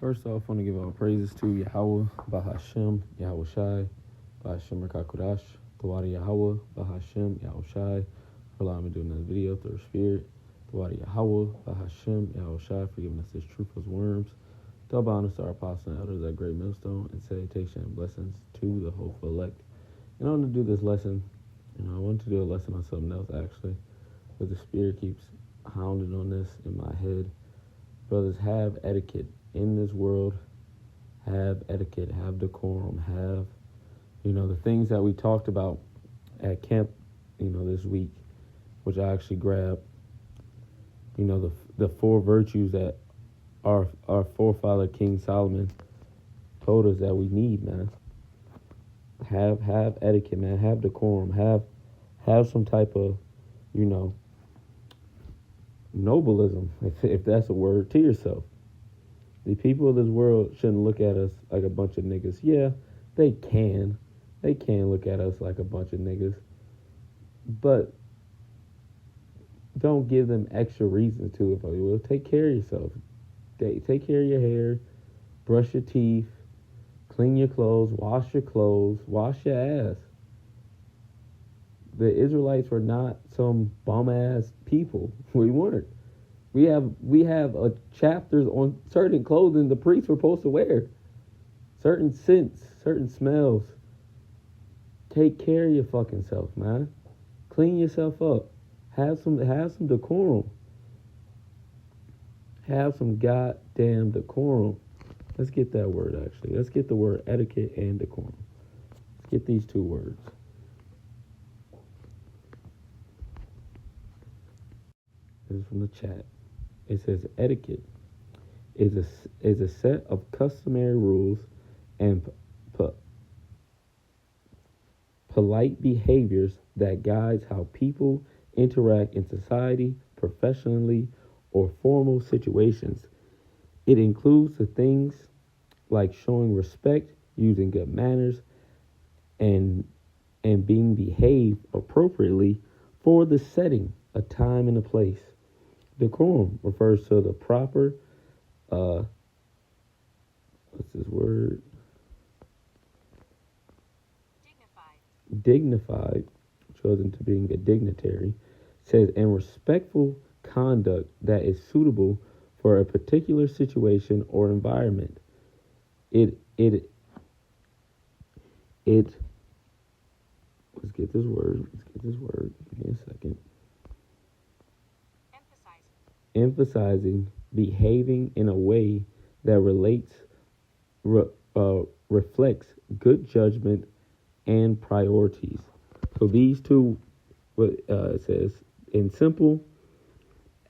First off, I want to give all praises to Yahweh, Bahashem, Yahweh Shai, Bahashem Rakakudash, Thawadi Yahweh, Bahashem, Yahweh Shai, for allowing me to do this video through the Spirit. Thawadi Yahweh, Bahashem, Yahweh Shai, for giving us this truth as worms. Double honors to our apostles and elders at Great Millstone, and salutation and blessings to the hopeful elect. And I want to do this lesson, I wanted to do a lesson on something else actually, but the Spirit keeps hounding on this in my head. Brothers, have etiquette in this world. Have etiquette, have decorum, have, the things that we talked about at camp, this week, which I actually grabbed, the four virtues that our forefather King Solomon told us that we need, man. Have etiquette, man. Have decorum. Have some type of, nobilism, if that's a word, to yourself. The people of this world shouldn't look at us like a bunch of niggas. Yeah, they can. They can look at us like a bunch of niggas. But don't give them extra reasons to, if you will. Take care of yourself. Take care of your hair. Brush your teeth. Clean your clothes. Wash your clothes. Wash your ass. The Israelites were not some bum-ass people. We weren't. We have a chapters on certain clothing the priests were supposed to wear. Certain scents, certain smells. Take care of your fucking self, man. Clean yourself up. Have some decorum. Have some goddamn decorum. Let's get that word actually. Let's get the word etiquette and decorum. Let's get these two words. This is from the chat. It says etiquette is a set of customary rules and polite behaviors that guides how people interact in society, professionally, or formal situations. It includes the things like showing respect, using good manners, and being behaved appropriately for the setting, a time, and a place. Decorum refers to the proper, what's this word? Dignified, chosen to being a dignitary, says, and respectful conduct that is suitable for a particular situation or environment. Let's get this word. Give me a second. Emphasizing behaving in a way that reflects good judgment and priorities. So these two, it says, in simple,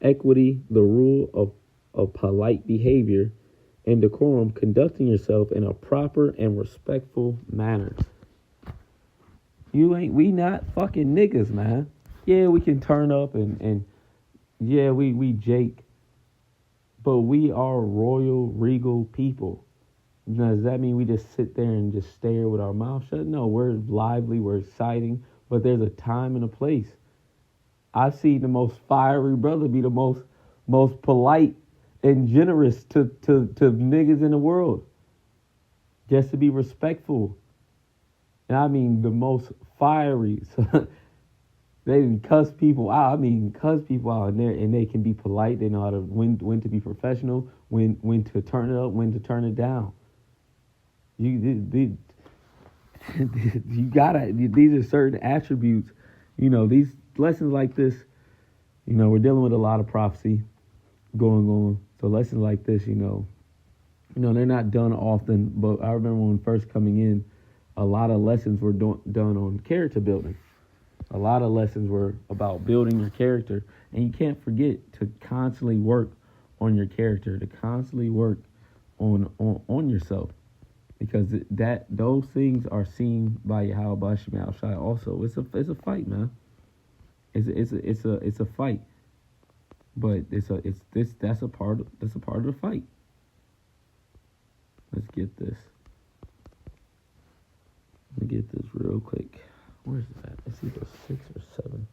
equity, the rule of polite behavior, and decorum, conducting yourself in a proper and respectful manner. We not fucking niggas, man. Yeah, we can turn up and yeah, we Jake, but we are royal, regal people. Does that mean we just sit there and just stare with our mouth shut? No, we're lively, we're exciting, but there's a time and a place. I've seen the most fiery brother be the most polite and generous to niggas in the world, just to be respectful. And I mean the most fiery. They can cuss people out. And they can be polite. They know how to when to be professional, when to turn it up, when to turn it down. You gotta. These are certain attributes. These lessons like this. We're dealing with a lot of prophecy going on. So lessons like this, they're not done often. But I remember when first coming in, a lot of lessons were done on character building. A lot of lessons were about building your character, and you can't forget to constantly work on your character, to constantly work on yourself, because those things are seen by Yahweh Bashim Al Shai. Also, it's a fight, man. It's a fight, but that's a part of the fight. Let's get this. Let me get this real quick. Where's that? It's either 6 or 7.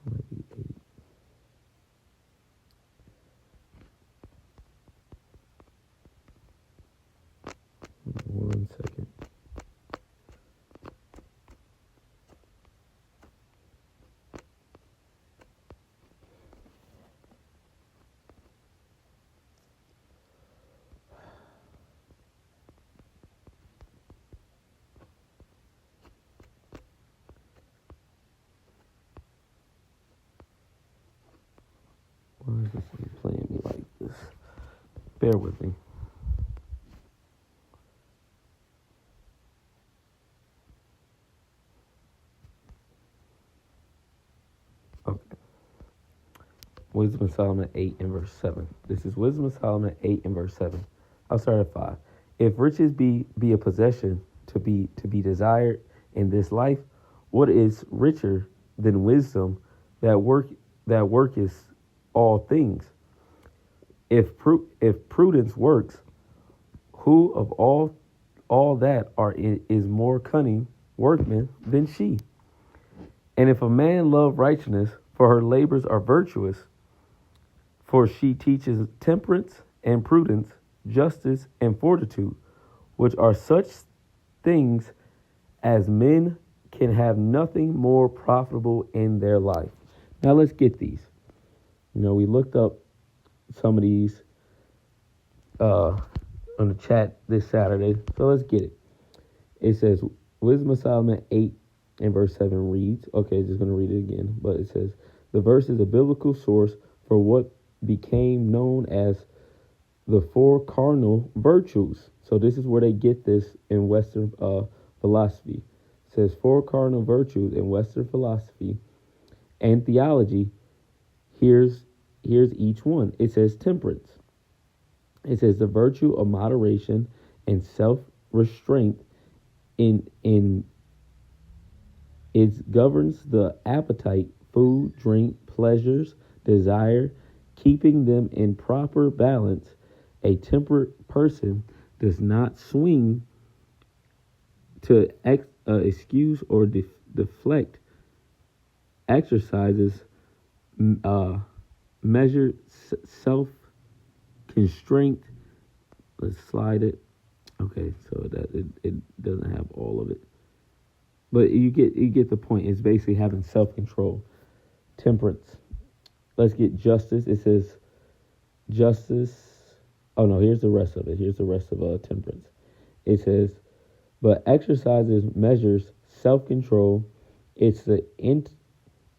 Might be Why is this thing playing me like this? Bear with me. Okay. Wisdom of Solomon 8 and verse 7. This is Wisdom of Solomon 8 and verse 7. I'll start at 5. If riches be a possession to be desired in this life, what is richer than wisdom that worketh all things? If prudence works, who of all that is more cunning workman than she? And if a man love righteousness, for her labors are virtuous, for she teaches temperance and prudence, justice and fortitude, which are such things as men can have nothing more profitable in their life. Now let's get these. We looked up some of these on the chat this Saturday, so let's get it. It says, Wisdom of Solomon 8 and verse 7 reads, okay, just going to read it again, but it says, the verse is a biblical source for what became known as the four cardinal virtues. So this is where they get this in Western philosophy. It says four cardinal virtues in Western philosophy and theology. Here's each one. It says temperance. It says the virtue of moderation and self-restraint in it governs the appetite, food, drink, pleasures, desire, keeping them in proper balance. A temperate person does not swing to excuse or deflect exercises, measured self-constraint. Let's slide it. Okay, so that it doesn't have all of it. But you get the point. It's basically having self-control. Temperance. Let's get justice. It says justice. Oh no, here's the rest of it. Here's the rest of temperance. It says, but exercises measures self-control. It's the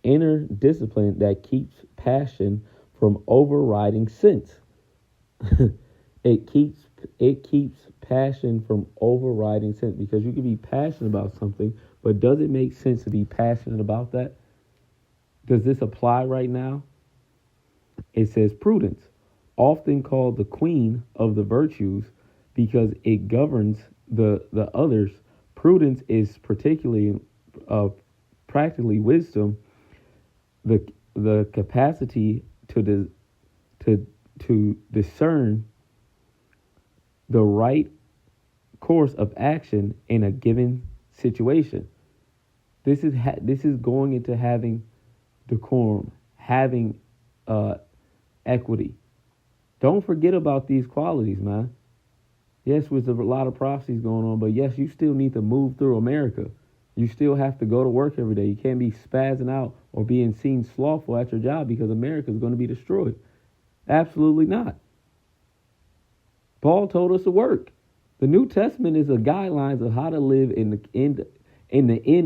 inner discipline that keeps passion from overriding sense. It keeps passion from overriding sense, because you can be passionate about something, but does it make sense to be passionate about that? Does this apply right now? It says prudence, often called the queen of the virtues because it governs the others. Prudence is particularly practically wisdom, the capacity to discern the right course of action in a given situation. This is going into having decorum, having equity. Don't forget about these qualities, man. Yes, there's a lot of prophecies going on, but yes, you still need to move through America. You still have to go to work every day. You can't be spazzing out or being seen slothful at your job because America is going to be destroyed. Absolutely not. Paul told us to work. The New Testament is a guidelines of how to live in the end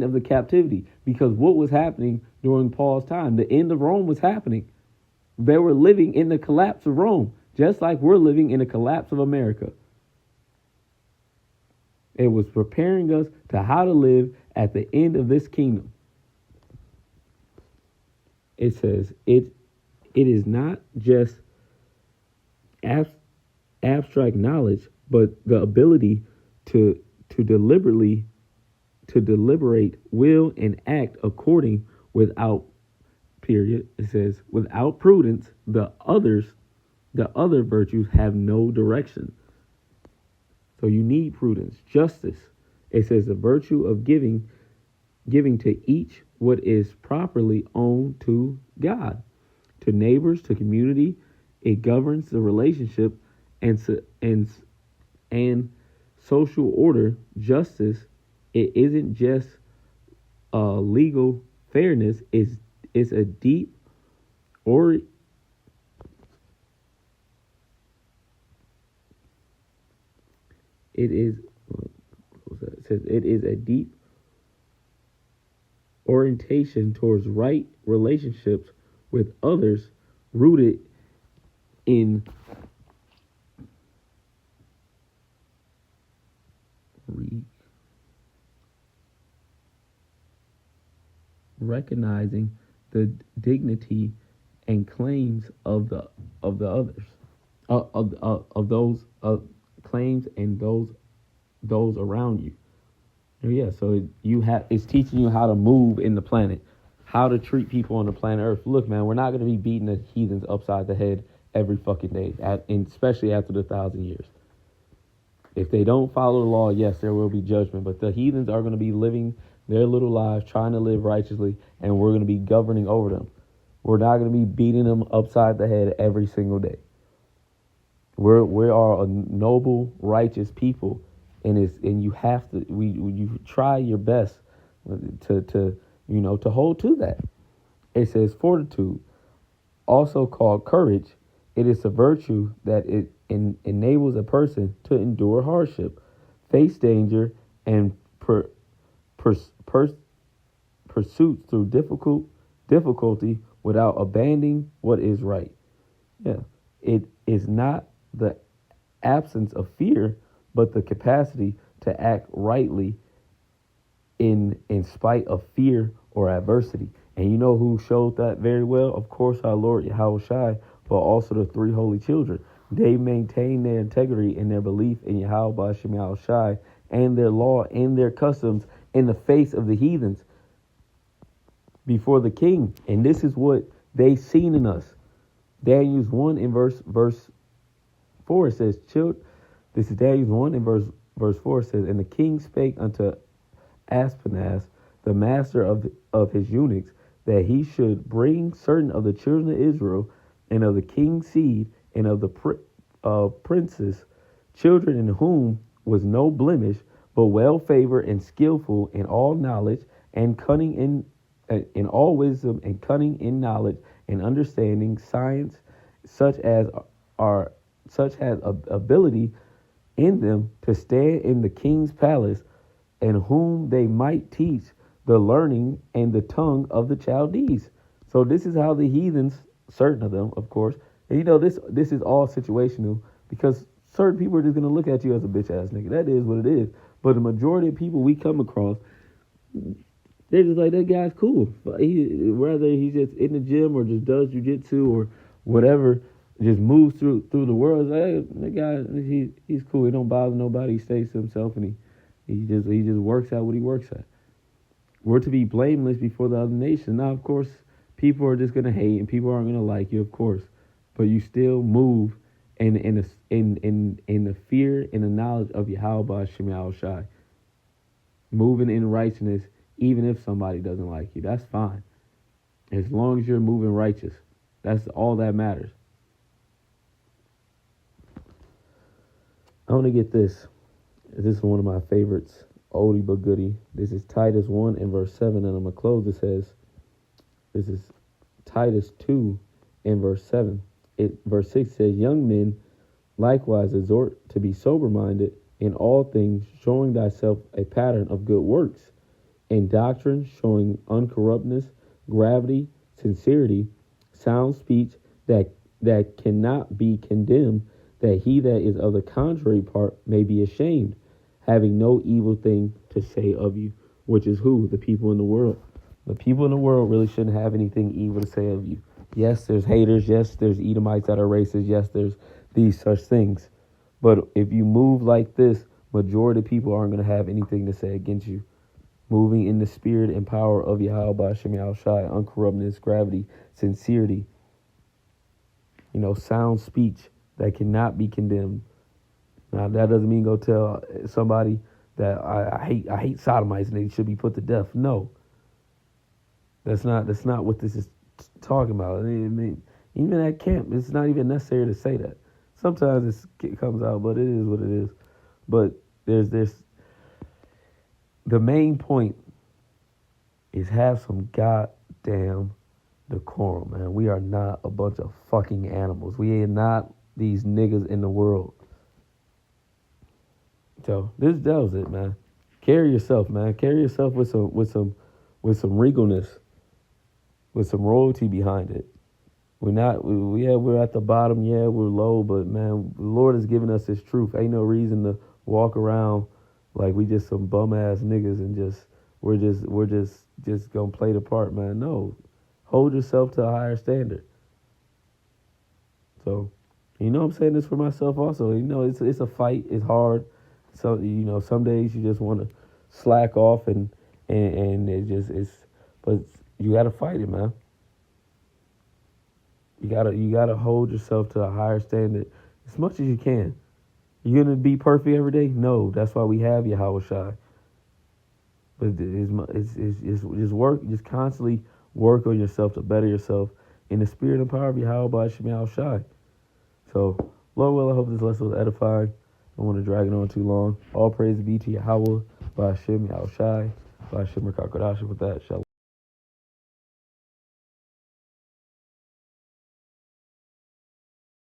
of the captivity, because what was happening during Paul's time, the end of Rome was happening. They were living in the collapse of Rome, just like we're living in the collapse of America. It was preparing us to how to live at the end of this kingdom. It says it is not just abstract knowledge, but the ability to deliberate, will, and act according without period. It says without prudence, the other virtues have no direction. So you need prudence, justice. It says the virtue of giving to each what is properly owed to God, to neighbors, to community. It governs the relationship and social order. Justice, it isn't just legal fairness. It's a deep or it is. It says it is a deep orientation towards right relationships with others, rooted in recognizing the dignity and claims of the others, of those claims and those around you. Yeah, so it's teaching you how to move in the planet, how to treat people on the planet Earth. Look, man, we're not going to be beating the heathens upside the head every fucking day, and especially after the 1,000 years. If they don't follow the law, yes, there will be judgment, but the heathens are going to be living their little lives, trying to live righteously, and we're going to be governing over them. We're not going to be beating them upside the head every single day. We are a noble, righteous people, and you have to you try your best to hold to that. It says fortitude, also called courage. It is a virtue that it enables a person to endure hardship, face danger, and pursuits through difficulty without abandoning what is right. Yeah, it is not the absence of fear, but the capacity to act rightly in spite of fear or adversity. And you know who showed that very well? Of course, our Lord Yahweh Shai, but also the three holy children. They maintained their integrity and their belief in Yahweh Ba'Shem Yahweh Shai and their law and their customs in the face of the heathens before the king. And this is what they seen in us. Daniel 1 in verse 4, it says, this is Daniel 1 in verse 4, it says, and the king spake unto Aspenaz, the master of his eunuchs, that he should bring certain of the children of Israel and of the king's seed and of the princes, children in whom was no blemish, but well favored and skillful in all knowledge and cunning in all wisdom and cunning in knowledge and understanding, science, such as ability in them to stand in the king's palace, and whom they might teach the learning and the tongue of the Chaldees. So this is how the heathens, certain of them, of course, and this is all situational, because certain people are just going to look at you as a bitch ass nigga. That is what it is. But the majority of people we come across, they're just like, that guy's cool. Whether he's just in the gym or just does jujitsu or whatever, just moves through the world. Like, hey, that guy, he's cool. He don't bother nobody. He stays to himself, and he just works out what he works at. We're to be blameless before the other nations. Now, of course, people are just gonna hate and people aren't gonna like you, of course, but you still move in the fear and the knowledge of Yahweh Ba'Shem Yahweh Shai. Moving in righteousness, even if somebody doesn't like you, that's fine. As long as you're moving righteous, that's all that matters. I want to get this. This is one of my favorites, oldie but goodie. This is Titus 1 and verse 7, and I'm going to close. It says, this is Titus 2 and verse 7. Verse 6 says, young men likewise exhort to be sober-minded in all things, showing thyself a pattern of good works, in doctrine showing uncorruptness, gravity, sincerity, sound speech that cannot be condemned, that he that is of the contrary part may be ashamed, having no evil thing to say of you. Which is who? The people in the world. The people in the world really shouldn't have anything evil to say of you. Yes, there's haters. Yes, there's Edomites that are racist. Yes, there's these such things. But if you move like this, majority of people aren't going to have anything to say against you. Moving in the spirit and power of Yahweh Ba'Shem Yahweh Shai, uncorruptness, gravity, sincerity, sound speech that cannot be condemned. Now, that doesn't mean go tell somebody that I hate sodomites and they should be put to death. No. That's not what this is talking about. I mean, even at camp, it's not even necessary to say that. Sometimes it comes out, but it is what it is. But there's the main point is have some goddamn decorum, man. We are not a bunch of fucking animals. We are not these niggas in the world. So that was it, man. Carry yourself, man. Carry yourself with some regalness, with some royalty behind it. We're at the bottom. Yeah, we're low, but man, the Lord has given us His truth. Ain't no reason to walk around like we just some bum ass niggas and we're just gonna play the part, man. No, hold yourself to a higher standard. So, I'm saying this for myself also. It's a fight. It's hard. So some days you just want to slack off and but you got to fight it, man. You gotta hold yourself to a higher standard as much as you can. You're gonna be perfect every day. No, that's why we have Yahweh Shai. But it's just work. Just constantly work on yourself to better yourself in the spirit and power of Yahweh by Shema Shai. So, Lord will, I hope this lesson was edifying. I don't want to drag it on too long. All praise be to Yahweh, by Hashem, Yahweh Shai, by Hashem, Rakakodash. With that, shalom.